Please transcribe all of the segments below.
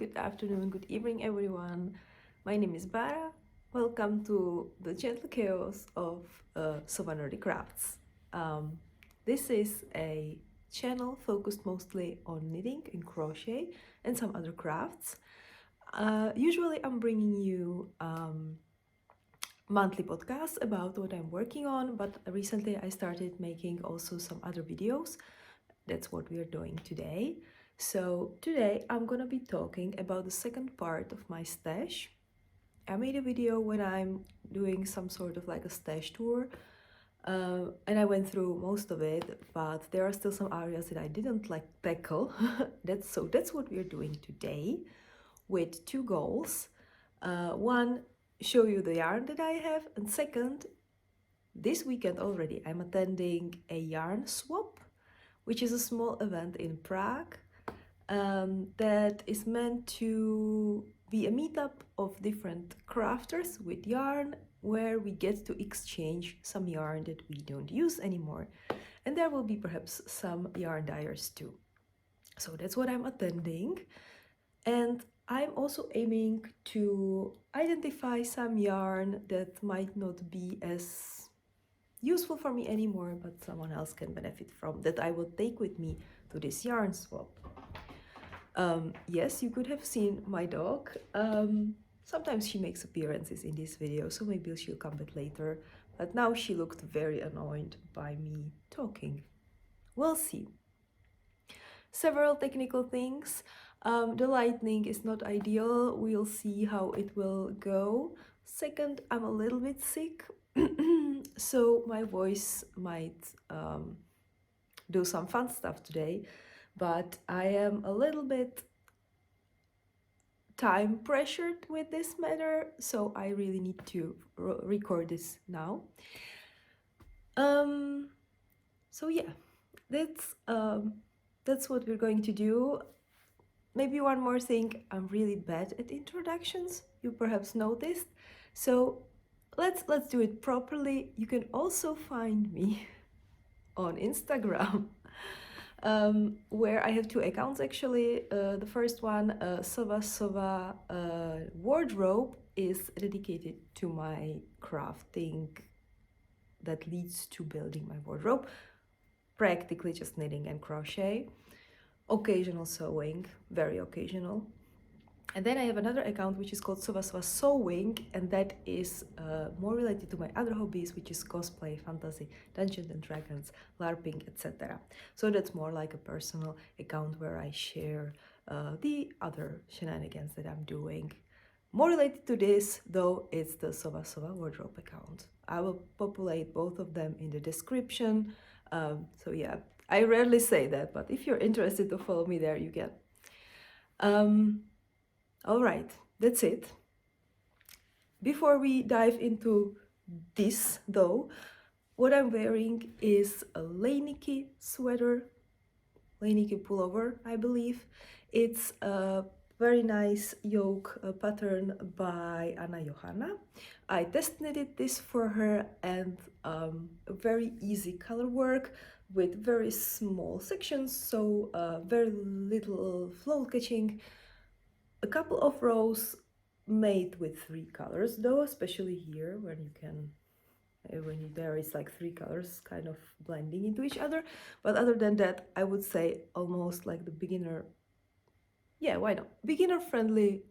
good afternoon, good evening, everyone. My name is Bara. Welcome to the gentle chaos of Sova Nerdy Crafts. This is a channel focused mostly on knitting and crochet and some other crafts. Usually, I'm bringing you monthly podcasts about what I'm working on, but recently I started making also some other videos. That's what we are doing today. So today I'm gonna be talking about the second part of my stash. I made a video when I'm doing some sort of like a stash tour, and I went through most of it, but there are still some areas that I didn't like tackle. That's what we're doing today, with two goals. One, show you the yarn that I have, and second, this weekend already I'm attending a yarn swap, which is a small event in Prague that is meant to be a meetup of different crafters with yarn, where we get to exchange some yarn that we don't use anymore. And there will be perhaps some yarn dyers too. So that's what I'm attending. And I'm also aiming to identify some yarn that might not be as useful for me anymore, but someone else can benefit from, that I will take with me to this yarn swap. Yes, you could have seen my dog. Sometimes she makes appearances in this video, so maybe she'll come back later. But now she looked very annoyed by me talking. We'll see. Several technical things. The lighting is not ideal. We'll see how it will go. Second, I'm a little bit sick, so my voice might do some fun stuff today, but I am a little bit time pressured with this matter, so I really need to record this now. So yeah, that's what we're going to do. Maybe one more thing, I'm really bad at introductions, you perhaps noticed, so let's do it properly. You can also find me on Instagram, where I have two accounts actually. The first one, Sova Wardrobe, is dedicated to my crafting that leads to building my wardrobe, practically just knitting and crochet, occasional sewing, very occasional. And then I have another account which is called Sova Sewing, and that is more related to my other hobbies, which is cosplay, fantasy, Dungeons and Dragons, LARPing, etc. So that's more like a personal account where I share the other shenanigans that I'm doing. More related to this, though, it's the Sova Wardrobe account. I will populate both of them in the description. So yeah, I rarely say that, but if you're interested to follow me there, you can. All right, that's it. Before we dive into this, though, what I'm wearing is a Leinike sweater, Leinike pullover, I believe. It's a very nice yoke pattern by Johanna. I test knitted this for her, and a very easy color work with very small sections, so very little float catching. A couple of rows made with three colors, though, especially here when you can, there is like three colors kind of blending into each other. But other than that, I would say almost like the beginner, yeah, why not, beginner friendly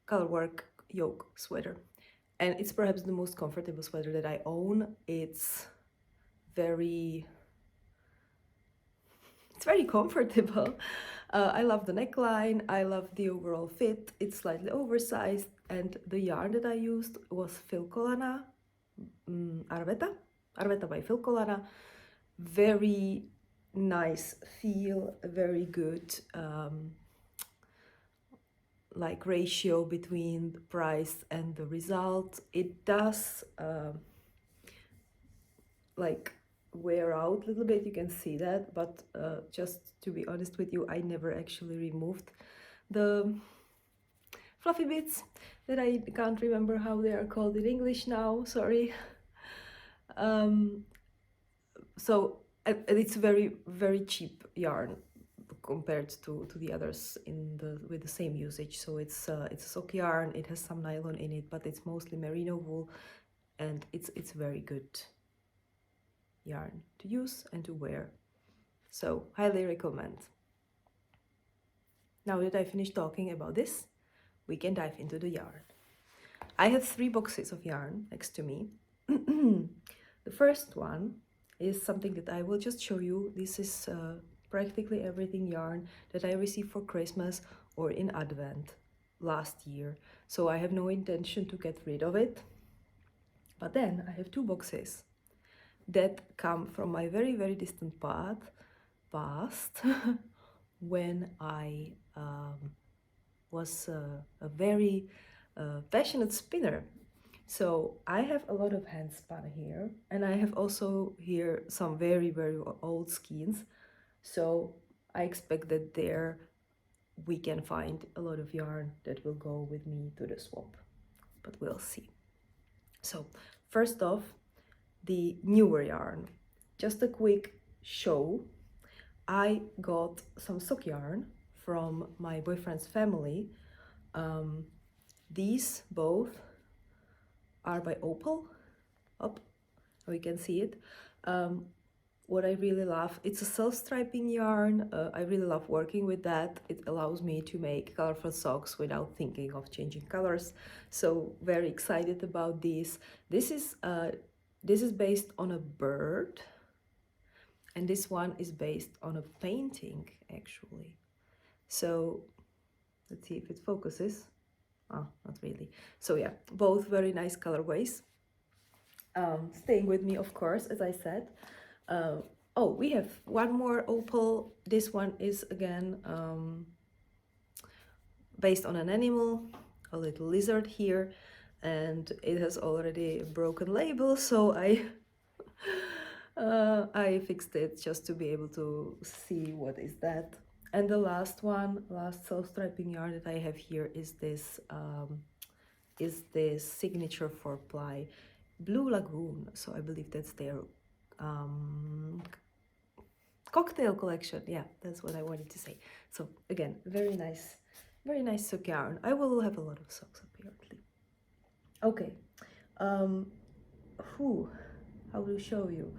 color work yoke sweater. And it's perhaps the most comfortable sweater that I own. It's very comfortable. I love the neckline, I love the overall fit. It's slightly oversized, and the yarn that I used was Filcolana, Arwetta by Filcolana. Very nice feel, very good like ratio between the price and the result. It does like wear out a little bit, you can see that, but just to be honest with you, I never actually removed the fluffy bits that I can't remember how they are called in English now, sorry. So and it's very cheap yarn, compared to the others with the same usage. So it's a sock yarn. It has some nylon in it, but it's mostly merino wool, and it's very good yarn to use and to wear. So highly recommend. Now that I finished talking about this, we can dive into the yarn. I have 3 boxes of yarn next to me. The first one is something that I will just show you. This is practically everything yarn that I received for Christmas or in Advent last year. So I have no intention to get rid of it. But then I have 2 boxes that come from my very, very distant past when I was a very passionate spinner. So I have a lot of handspun here, and I have also here some very, very old skeins. So I expect that there we can find a lot of yarn that will go with me to the swap, but we'll see. So first off, the newer yarn. Just a quick show. I got some sock yarn from my boyfriend's family. These both are by Opal. Up, we can see it. What I really love, it's a self-striping yarn. I really love working with that. It allows me to make colorful socks without thinking of changing colors. So very excited about this. This is based on a bird, and this one is based on a painting actually. So let's see if it focuses. Oh, not really. So yeah, both very nice colorways. Staying with me, of course, as I said. Oh, we have one more Opal. This one is again based on an animal, a little lizard here, and it has already a broken label, so I fixed it just to be able to see what is that. And the last self-striping yarn that I have here is this signature 4-ply Blue Lagoon. So I believe that's their cocktail collection. Yeah, that's what I wanted to say. So again, very nice sock yarn. I will have a lot of socks apparently. Okay, how to show you?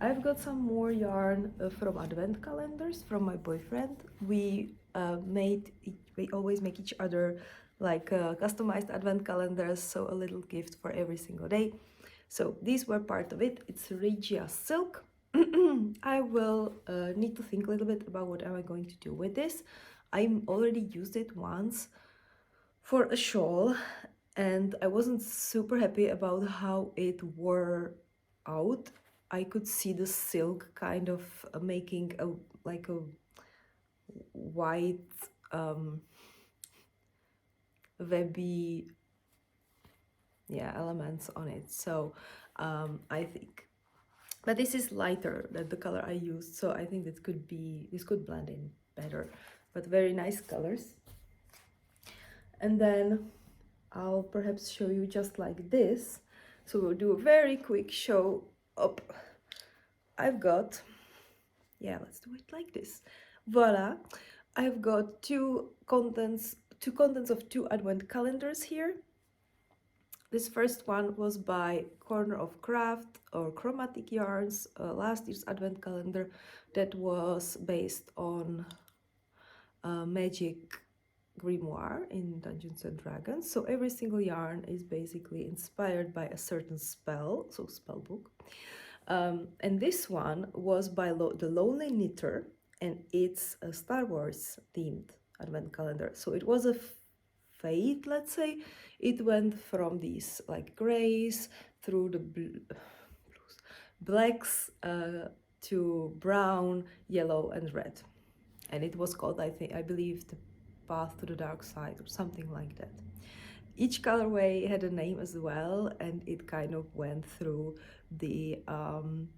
I've got some more yarn from advent calendars from my boyfriend. We always make each other like customized advent calendars, so a little gift for every single day. So these were part of it. It's Regia silk. I will need to think a little bit about what am I going to do with this. I already used it once for a shawl, and I wasn't super happy about how it wore out. I could see the silk kind of making a white webby elements on it. So I think, but this is lighter than the color I used, so I think this could blend in better. But very nice colors. And then I'll perhaps show you just like this. So we'll do a very quick show up. I've got, let's do it like this. Voila! I've got two contents of 2 advent calendars here. This first one was by Corner of Craft or Chromatic Yarns, last year's advent calendar that was based on Magic Grimoire in Dungeons and Dragons. So every single yarn is basically inspired by a certain spell, so spell book. And this one was by The Lonely Knitter, and it's a Star Wars themed advent calendar. So it was a fade, let's say. It went from these like grays through the blacks to brown, yellow, and red. And it was called, I believe, The Path to the Dark Side or something like that. Each colorway had a name as well, and it kind of went through the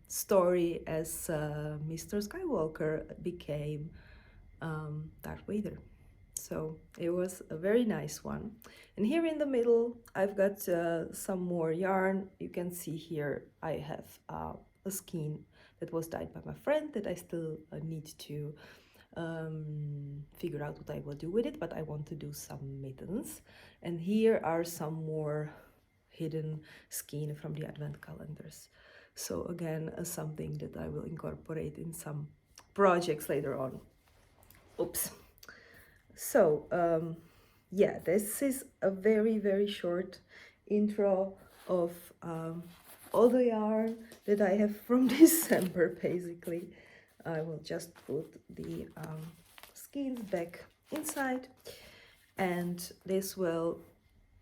story as Mr. Skywalker became Darth Vader. So it was a very nice one. And here in the middle, I've got some more yarn. You can see here I have a skein that was dyed by my friend that I still need to figure out what I will do with it, but I want to do some mittens. And here are some more hidden skein from the advent calendars. So again, something that I will incorporate in some projects later on. Oops. So yeah, this is a very short intro of all the yarn that I have from December. Basically, I will just put the skeins back inside, and this will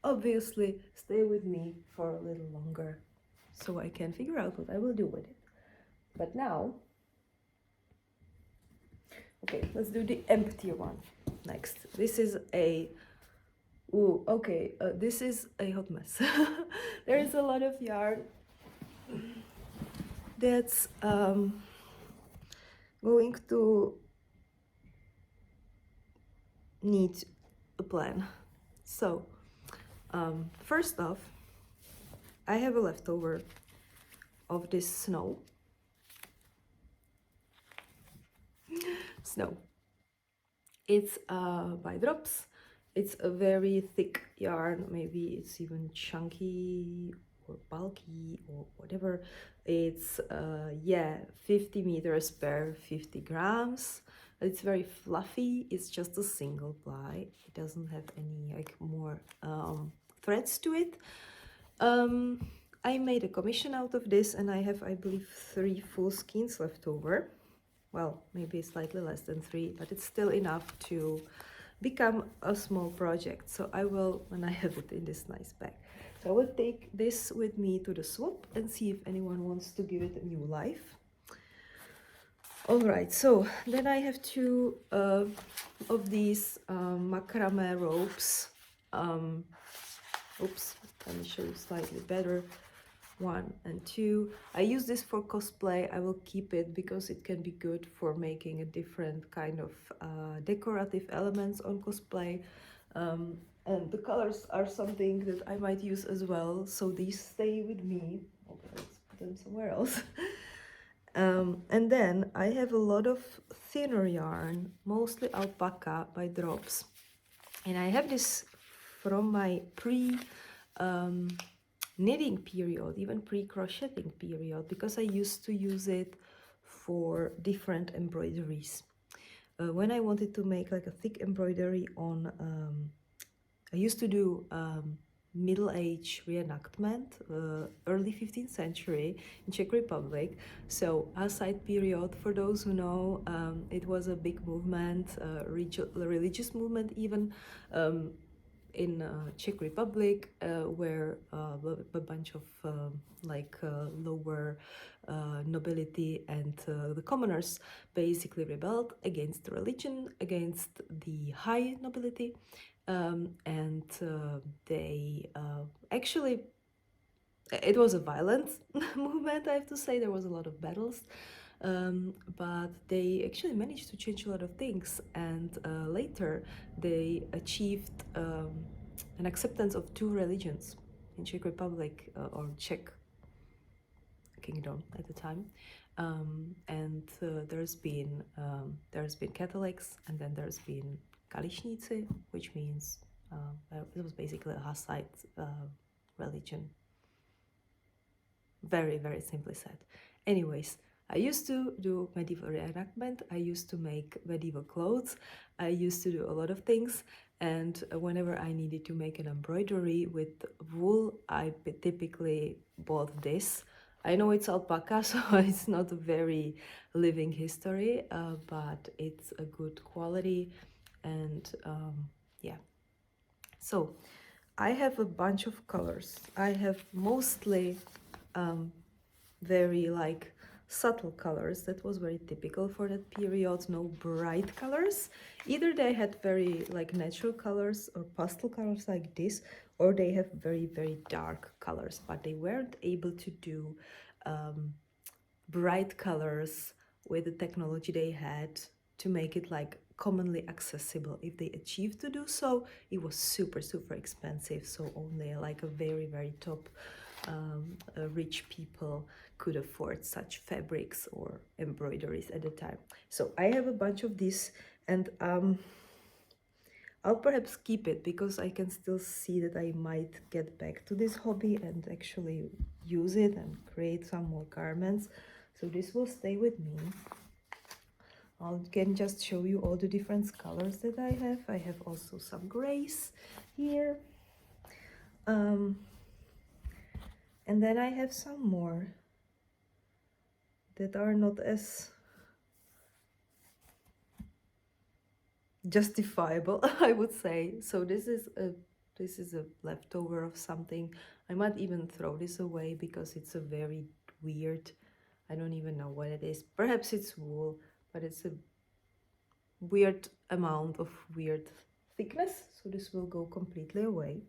obviously stay with me for a little longer so I can figure out what I will do with it. But now, okay, let's do the empty one next. This is a this is a hot mess. There is a lot of yarn that's going to need a plan. So first off, I have a leftover of this snow. It's by drops. It's a very thick yarn. Maybe it's even chunky or bulky or whatever. It's yeah, 50 meters per 50 grams. It's very fluffy. It's just a single ply. It doesn't have any like more threads to it. I made a commission out of this, and I have, I believe, 3 full skeins left over. Well, maybe slightly less than 3, but it's still enough to become a small project. So I will, when I have it in this nice bag, so I will take this with me to the swap and see if anyone wants to give it a new life. All right, so then I have 2 of these macrame ropes. Oops, let me show you slightly better. 1 and 2. I use this for cosplay. I will keep it because it can be good for making a different kind of decorative elements on cosplay. And the colors are something that I might use as well. So these stay with me. Okay, let's put them somewhere else. And then I have a lot of thinner yarn, mostly alpaca by drops. And I have this from my knitting period, even pre-crocheting period, because I used to use it for different embroideries. When I wanted to make like a thick embroidery on, I used to do Middle Age reenactment, early 15th century in Czech Republic. So Hussite period, for those who know, it was a big movement, religious movement even, in Czech Republic, where a bunch of lower nobility and the commoners basically rebelled against the religion, against the high nobility, and they actually, it was a violent movement, I have to say. There was a lot of battles, but they actually managed to change a lot of things, and later they achieved an acceptance of 2 religions in Czech Republic, or Czech Kingdom at the time, and there's been Catholics, and then there's been Kališníci, which means it was basically a Hussite religion. Very simply said. Anyways, I used to do medieval reenactment. I used to make medieval clothes. I used to do a lot of things. And whenever I needed to make an embroidery with wool, I typically bought this. I know it's alpaca, so it's not a very living history, but it's a good quality. And yeah. So I have a bunch of colors. I have mostly very like subtle colors. That was very typical for that period. No bright colors. Either they had very like natural colors or pastel colors like this, or they have very dark colors, but they weren't able to do bright colors with the technology they had to make it like commonly accessible. If they achieved to do so, it was super expensive. So only like a very top rich people could afford such fabrics or embroideries at the time. So I have a bunch of these, and I'll perhaps keep it because I can still see that I might get back to this hobby and actually use it and create some more garments. So this will stay with me. I can just show you all the different colors that I have. I have also some grays here. And then I have some more that are not as justifiable, I would say. So this is a leftover of something. I might even throw this away because it's a very weird, I don't even know what it is. Perhaps it's wool, but it's a weird amount of weird thickness. So this will go completely away.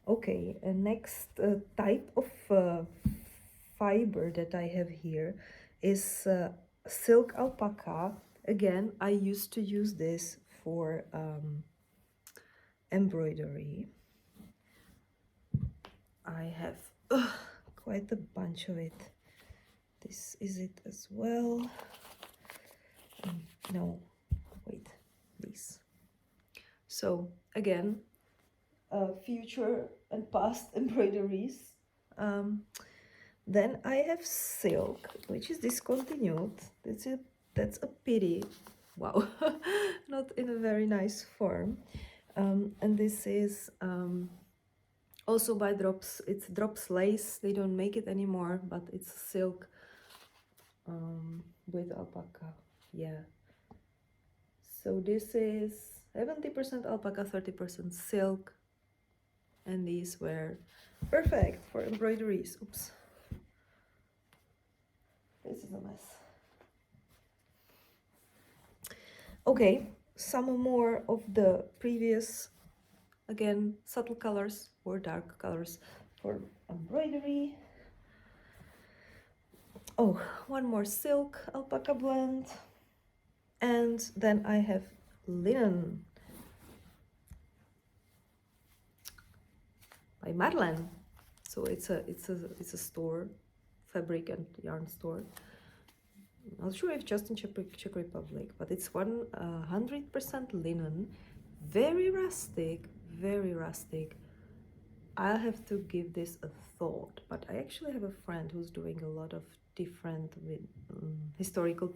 Okay, next type of fiber that I have here is silk alpaca. Again, I used to use this for embroidery. I have quite a bunch of it. This is it as well. No, wait, this. So again, future and past embroideries. Then I have silk, which is discontinued. That's a pity. Wow, not in a very nice form. And this is also by Drops. It's Drops lace. They don't make it anymore, but it's silk with alpaca. Yeah. So this is 70% alpaca, 30% silk. And these were perfect for embroideries. Oops. This is a mess. Okay, some more of the previous, again, subtle colors or dark colors for embroidery. Oh, one more silk alpaca blend. And then I have linen by Madeleine. So it's a store, fabric and yarn store. Not sure if just in Czech Republic, but it's 100% linen, very rustic, very rustic. I'll have to give this a thought, but I actually have a friend who's doing a lot of different historical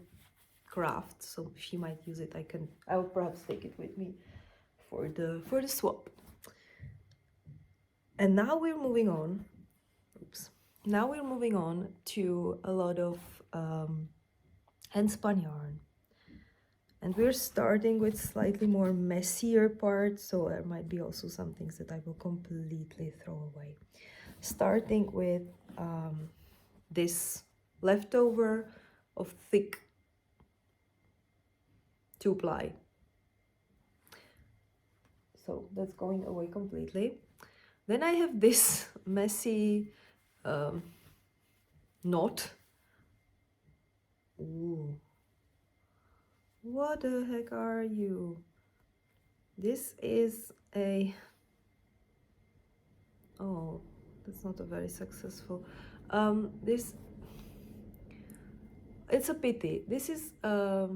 crafts, so she might use it. I will perhaps take it with me for the swap. And now we're moving on. Oops. Now we're moving on to a lot of handspun yarn, and we're starting with slightly more messier parts, so there might be also some things that I will completely throw away. Starting with this leftover of thick 2-ply, so that's going away completely. Then I have this messy knot. Ooh. What the heck are you? This is a... Oh, that's not a very successful. It's a pity. This is a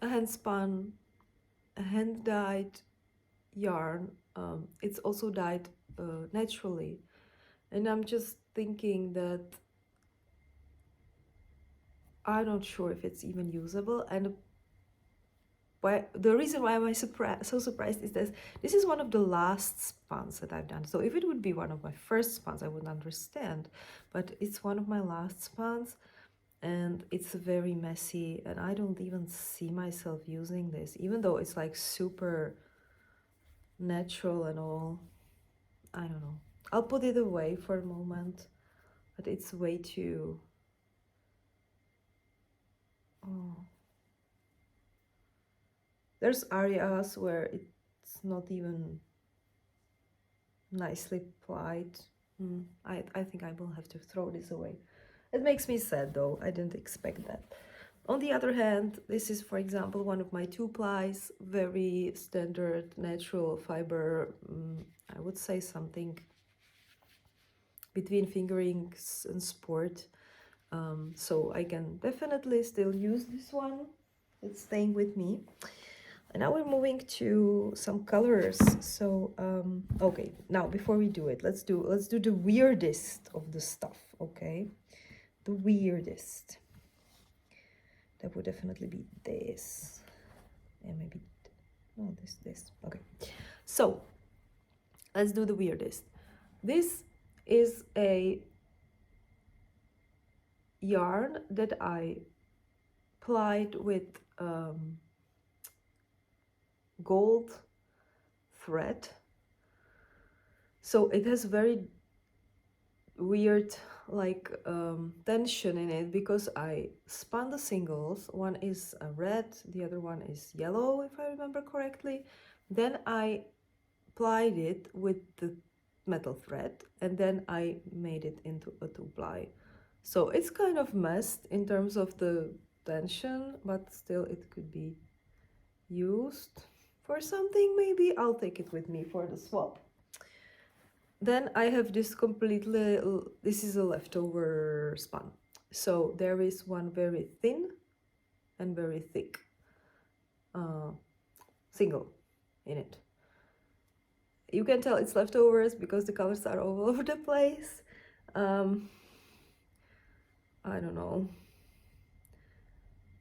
handspun, a hand-dyed yarn. It's also dyed naturally. And I'm just thinking that I'm not sure if it's even usable. And the reason why I'm so surprised is that this is one of the last spuns that I've done. So if it would be one of my first spuns, I wouldn't understand. But it's one of my last spuns, and it's very messy, and I don't even see myself using this, even though it's like super natural and all. I don't know. I'll put it away for a moment, but it's way too... Oh. There's areas where it's not even nicely plied. I think I will have to throw this away. It makes me sad though. I didn't expect that. On the other hand, this is, for example, one of my 2-plies, very standard natural fiber. I would say something between fingerings and sport. So I can definitely still use this one. It's staying with me. And now we're moving to some colors. So okay, now before we do it, let's do the weirdest of the stuff. Okay, the weirdest. That would definitely be this, and maybe no, this. Okay, so let's do the weirdest. This is a yarn that I plied with gold thread. So it has very weird like tension in it because I spun the singles. One is red, the other one is yellow, if I remember correctly. Then I plied it with the metal thread, and then I made it into a 2-ply. So it's kind of messed in terms of the tension, but still it could be used for something. Maybe I'll take it with me for the swap. Then I have this completely, this is a leftover spun. So there is one very thin and very thick single in it. You can tell it's leftovers because the colors are all over the place. I don't know.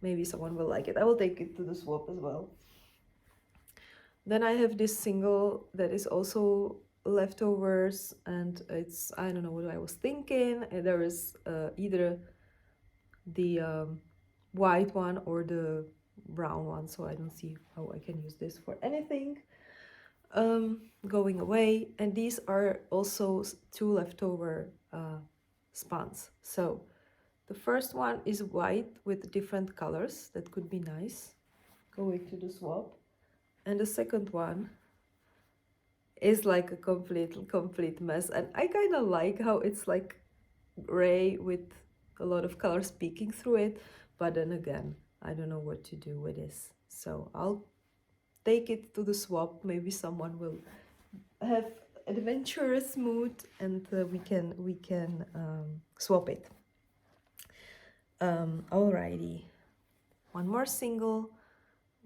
Maybe someone will like it. I will take it to the swap as well. Then I have this single that is also leftovers, and it's, I don't know what I was thinking. And there is either the white one or the brown one, so I don't see how I can use this for anything. Going away, and these are also 2 leftover spuns. So the first one is white with different colors. That could be nice. Going to the swap. And the second one is like a complete mess. And I kind of like how it's like gray with a lot of colors peeking through it. But then again, I don't know what to do with this. So I'll take it to the swap. Maybe someone will have adventurous mood, and we can swap it. Alrighty, one more single.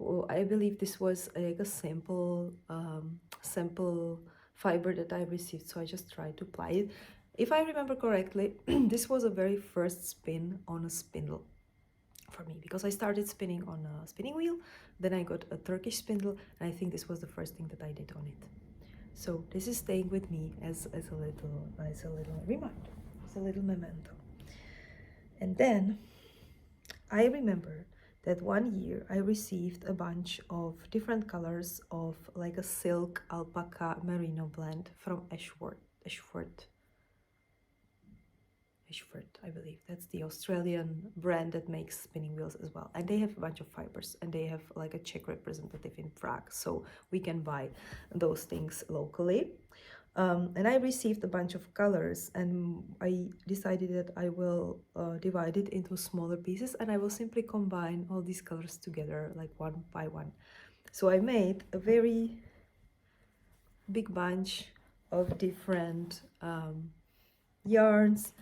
Oh, I believe this was like a sample fiber that I received, so I just tried to apply it. If I remember correctly, this was a very first spin on a spindle for me, because I started spinning on a spinning wheel, then I got a Turkish spindle, and I think this was the first thing that I did on it. So this is staying with me as a little reminder, as a little memento. And then I remember that one year I received a bunch of different colors of like a silk alpaca merino blend from Ashford, I believe. That's the Australian brand that makes spinning wheels as well. And they have a bunch of fibers, and they have like a Czech representative in Prague. So we can buy those things locally. And I received a bunch of colors, and I decided that I will divide it into smaller pieces, and I will simply combine all these colors together like one by one. So I made a very big bunch of different yarns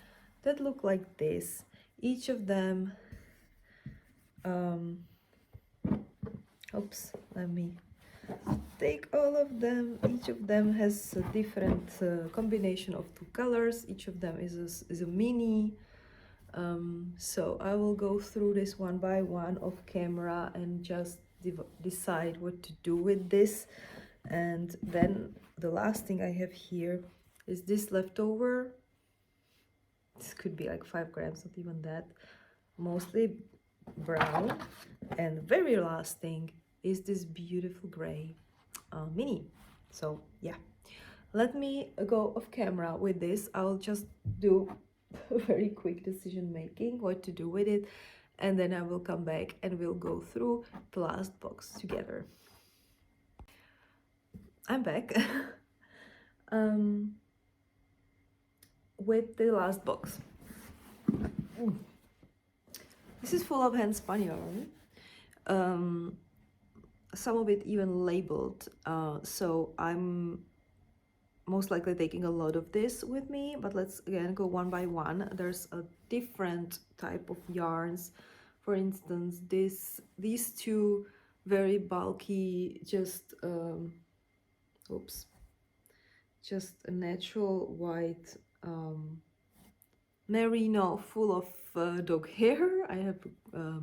that look like this. Each of them, oops, let me take all of them. Each of them has a different combination of 2 colors. Each of them is a mini. So I will go through this one by one off camera and just decide what to do with this. And then the last thing I have here is this leftover. This could be like 5 grams, not even that. Mostly brown. And the very last thing is this beautiful gray mini. So yeah, let me go off camera with this. I'll just do a very quick decision making what to do with it, and then I will come back and we'll go through the last box together. I'm back with the last box. This is full of handspun yarn. Some of it even labeled, so I'm most likely taking a lot of this with me, but let's again go one by one. There's a different type of yarns. For instance, these two very bulky, just oops, just a natural white merino full of dog hair. I have a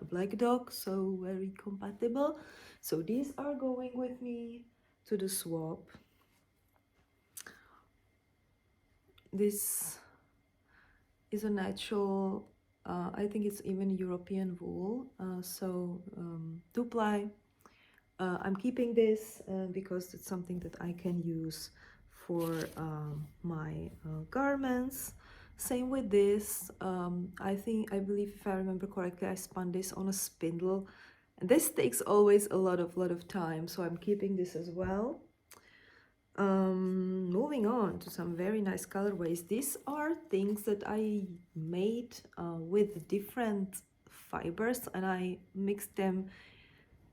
black dog, so very compatible. So these are going with me to the swap. This is a natural, I think it's even European wool, so 2-ply. I'm keeping this because it's something that I can use for my garments. Same with this. I believe, if I remember correctly, I spun this on a spindle, and this takes always a lot of time, so I'm keeping this as well. Moving on to some very nice colorways. These are things that I made with different fibers, and I mixed them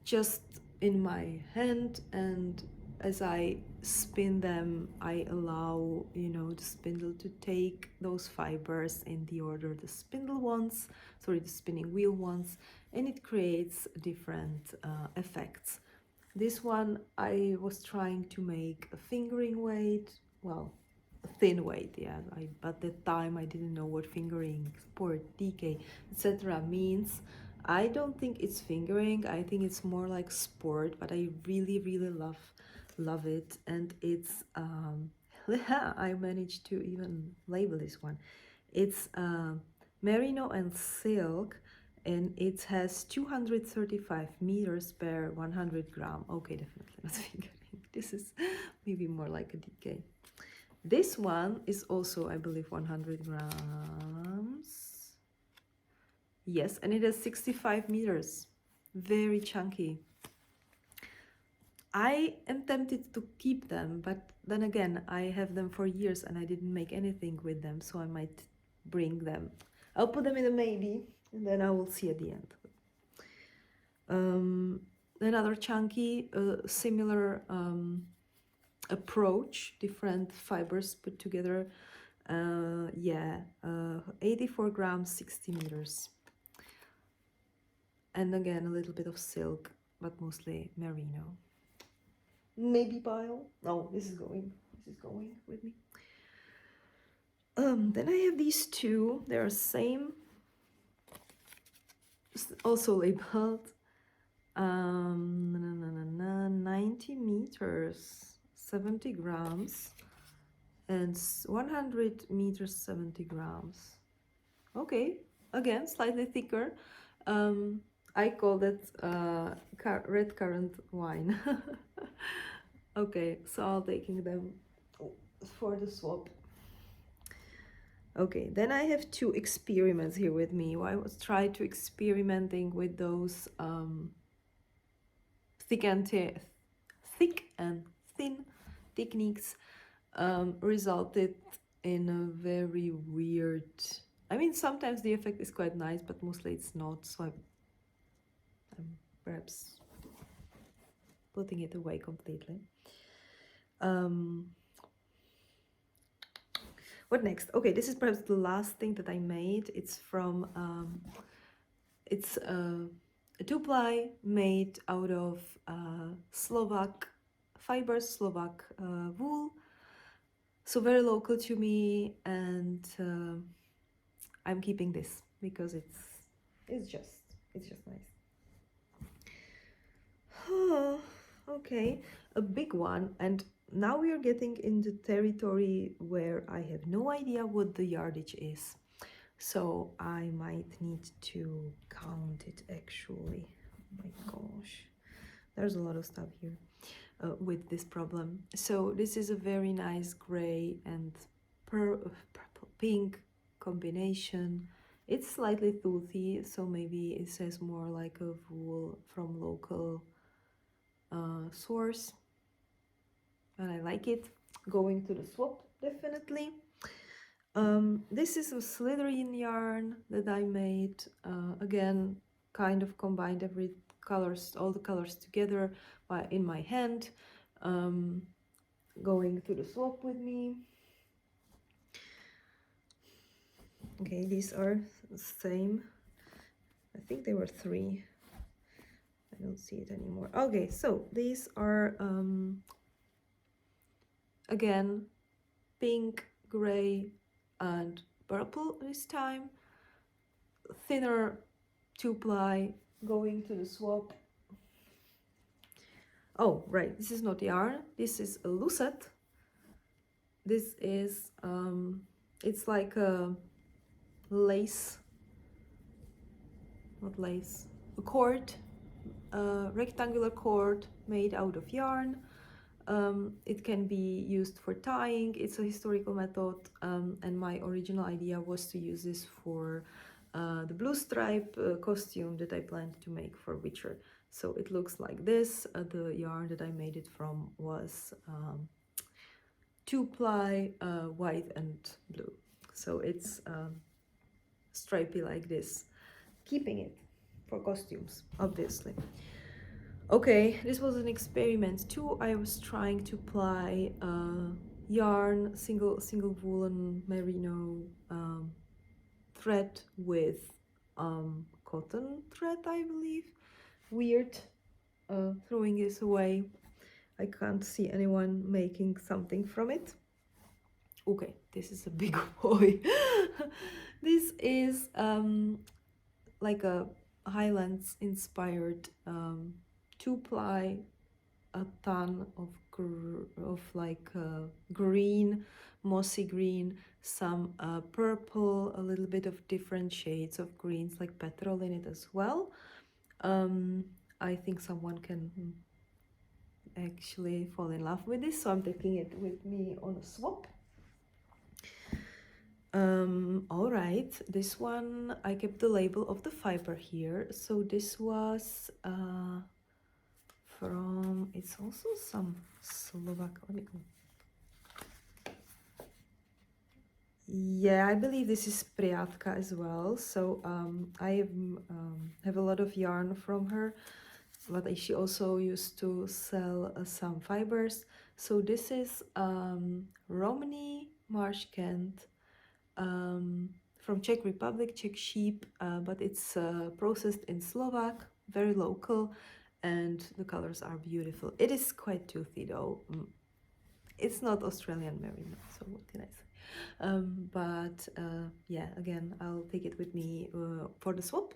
just in my hand, and as I spin them, I allow, you know, the spindle to take those fibers in the order the spindle wants, sorry, the spinning wheel wants, and it creates different effects. This one I was trying to make a fingering weight, well, a thin weight, yeah. At that time I didn't know what fingering, sport, DK, etc. means. I don't think it's fingering. I think it's more like sport, but I really love it, and it's I managed to even label this one. It's merino and silk, and it has 235 meters per 100 gram. Okay, definitely not fingering. This is maybe more like a DK. This one is also, I believe, 100 grams. Yes, and it has 65 meters. Very chunky. I am tempted to keep them, but then again, I have them for years and I didn't make anything with them, so I might bring them. I'll put them in a maybe, and then I will see at the end. Another chunky, similar approach, different fibers put together. 84 grams, 60 meters. And again, a little bit of silk, but mostly merino. Maybe pile. No, this is going with me. Then I have these two. They are same, also labeled 90 meters, 70 grams, and 100 meters, 70 grams. Okay, again, slightly thicker. I call it red currant wine. Okay, so I'll taking them for the swap. Okay, then I have two experiments here with me. I was trying to experimenting with those thick and thin techniques. Resulted in a very weird, I mean, sometimes the effect is quite nice, but mostly it's not, so I'm perhaps putting it away completely. What next? Okay, this is perhaps the last thing that I made. It's from it's a 2-ply made out of Slovak fibers, Slovak wool, so very local to me, and I'm keeping this because it's just nice. Okay, a big one, and now we are getting into territory where I have no idea what the yardage is, so I might need to count it actually. Oh my gosh, there's a lot of stuff here with this problem. So this is a very nice gray and purple pink combination. It's slightly toothy, so maybe it says more like a wool from local source, and I like it. Going to the swap, definitely. This is a slithery yarn that I made. Again, kind of combined all the colors together in my hand. Going to the swap with me. Okay, these are the same. I think they were 3. I don't see it anymore. Okay, so these are again pink, gray, and purple this time. Thinner 2-ply going to the swap. Oh, right, this is not yarn, this is a lucette. This is, it's like a lace, not lace, a cord, a rectangular cord made out of yarn. It can be used for tying. It's a historical method, and my original idea was to use this for the blue stripe costume that I planned to make for Witcher. So it looks like this. The yarn that I made it from was 2-ply, white and blue. So it's stripy like this, keeping it for costumes, obviously. Okay, this was an experiment too. I was trying to ply yarn, single woolen merino thread with cotton thread, I believe. Weird, throwing this away. I can't see anyone making something from it. Okay, this is a big boy. This is like a Highlands inspired 2-ply, a ton of green, mossy green, some purple, a little bit of different shades of greens like petrol in it as well. I think someone can actually fall in love with this, so I'm taking it with me on a swap. All right, this one I kept the label of the fiber here. So this was from, it's also some Slovak, yeah, I believe this is Priatka as well. So I have a lot of yarn from her, but she also used to sell some fibers. So this is Romney Marsh Kent, from Czech Republic, Czech sheep, but it's processed in Slovak, very local, and the colors are beautiful. It is quite toothy though. It's not Australian merino, so what can I say? But yeah, again, I'll take it with me for the swap.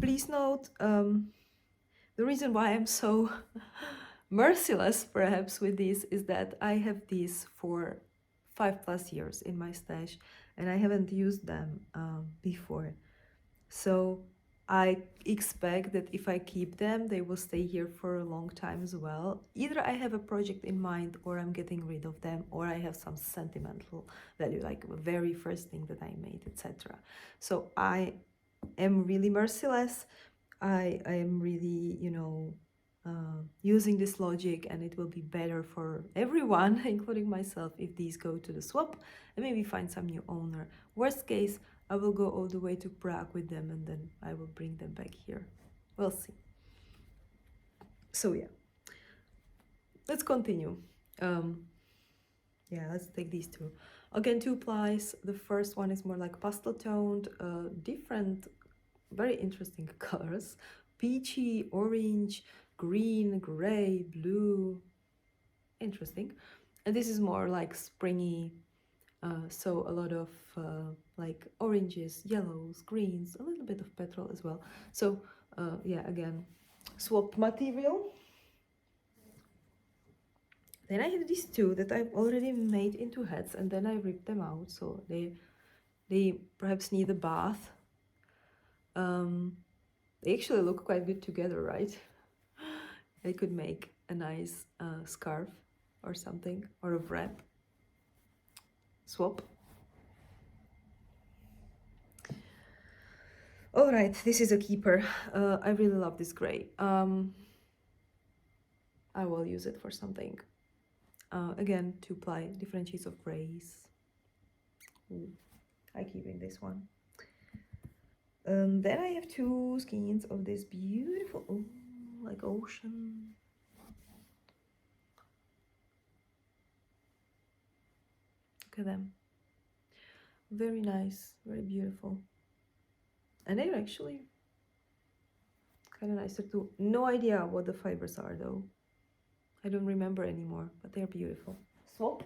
Please note, the reason why I'm so merciless perhaps with these is that I have these for 5+ years in my stash and I haven't used them before. So I expect that if I keep them, they will stay here for a long time as well. Either I have a project in mind or I'm getting rid of them, or I have some sentimental value, like the very first thing that I made, etc. So I am really merciless. I am really, using this logic, and it will be better for everyone, including myself, if these go to the swap and maybe find some new owner. Worst case, I will go all the way to Prague with them and then I will bring them back here. We'll see. So yeah, let's continue. Yeah, let's take these two. Again, 2-plies. The first one is more like pastel toned, different, very interesting colors. Peachy, orange, green, gray, blue. Interesting. And this is more like springy, so a lot of like oranges, yellows, greens, a little bit of petrol as well. So yeah, again, swap material. Then I have these two that I've already made into hats, and then I ripped them out, so they perhaps need a bath. They actually look quite good together, right? I could make a nice scarf or something, or a wrap. Swap. All right, this is a keeper. I really love this gray. I will use it for something. again, to apply different shades of grays. Ooh, I keep in this one. Then I have two skeins of this beautiful, oh, like ocean. Look at them. Very nice, very beautiful. And they're actually kind of nicer too. No idea what the fibers are though. I don't remember anymore, but they're beautiful. Swap.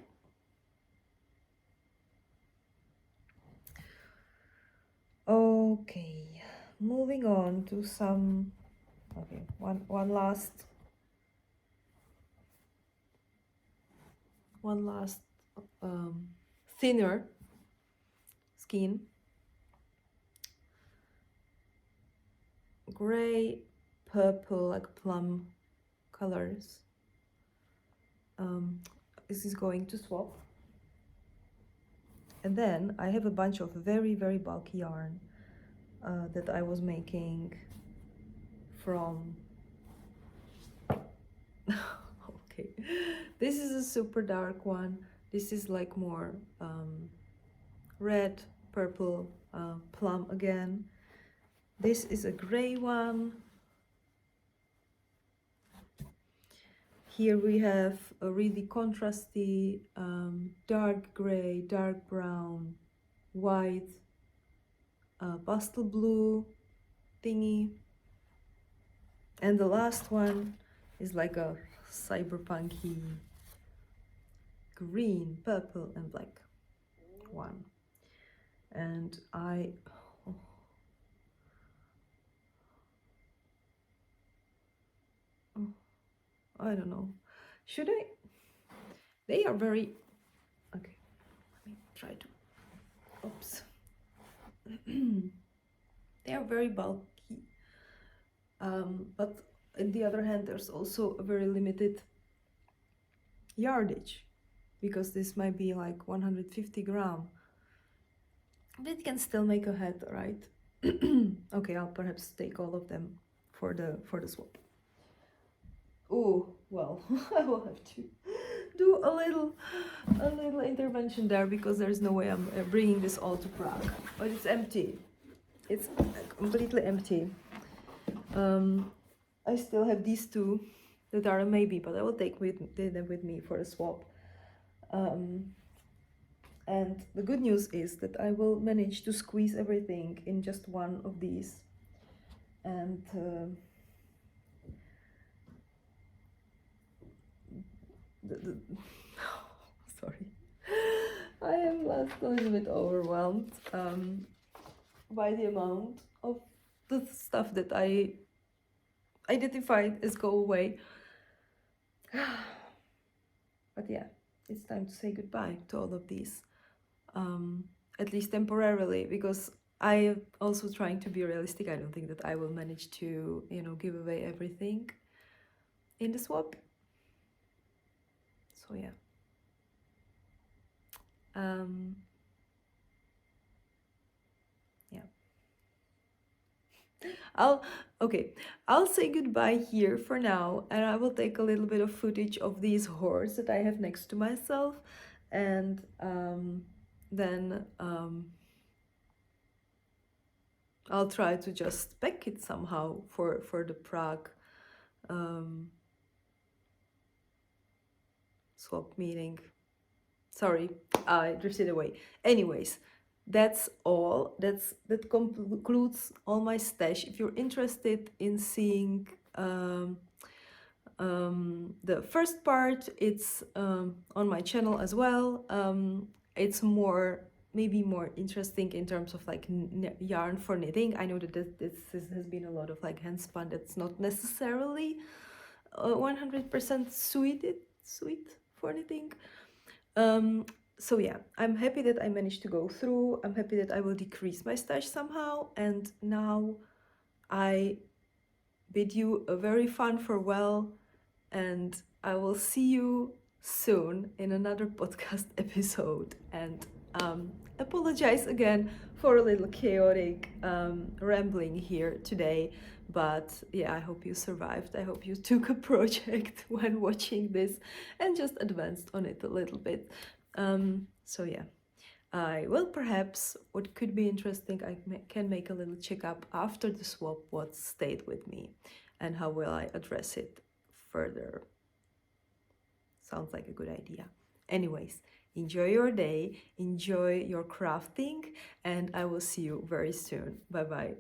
Okay, moving on to some, okay, one last thinner skin. Gray, purple, like plum colors. This is going to swap. And then I have a bunch of very, very bulky yarn that I was making from... Okay, this is a super dark one. This is like more red, purple, plum again. This is a gray one. Here we have a really contrasty dark gray, dark brown, white, pastel blue thingy. And the last one is like a cyberpunky green, purple and black one. And I don't know, should I? They are very, okay, let me try to, oops. They are very bulky, but on the other hand, there's also a very limited yardage, because this might be like 150 gram, but it can still make a hat, right? Okay, I'll perhaps take all of them for the swap. Oh, well, I will have to do a little intervention there, because there's no way I'm bringing this all to Prague. But it's empty. It's completely empty. I still have these two that are a maybe, but I will take them with me for a swap. And the good news is that I will manage to squeeze everything in just one of these. And sorry, I am last a little bit overwhelmed by the amount of the stuff that I identified as go away. But yeah, it's time to say goodbye to all of these, at least temporarily, because I am also trying to be realistic. I don't think that I will manage to, give away everything in the swap. So yeah. Yeah. I'll say goodbye here for now, and I will take a little bit of footage of these hordes that I have next to myself, and then I'll try to just pack it somehow for the Prague swap meeting. Sorry, I drifted away. Anyways, that's all. That concludes all my stash. If you're interested in seeing the first part, it's on my channel as well. It's maybe more interesting in terms of like yarn for knitting. I know that this has been a lot of like handspun that's not necessarily 100% sweet for knitting. So yeah, I'm happy that I managed to go through. I'm happy that I will decrease my stash somehow. And now I bid you a very fun farewell, and I will see you soon in another podcast episode. And Apologize again for a little chaotic rambling here today, but yeah, I hope you survived. I hope you took a project when watching this and just advanced on it a little bit. So yeah, I will perhaps, what could be interesting, can make a little checkup after the swap what stayed with me and how will I address it further. Sounds like a good idea. Anyways, enjoy your day, enjoy your crafting, and I will see you very soon. Bye bye.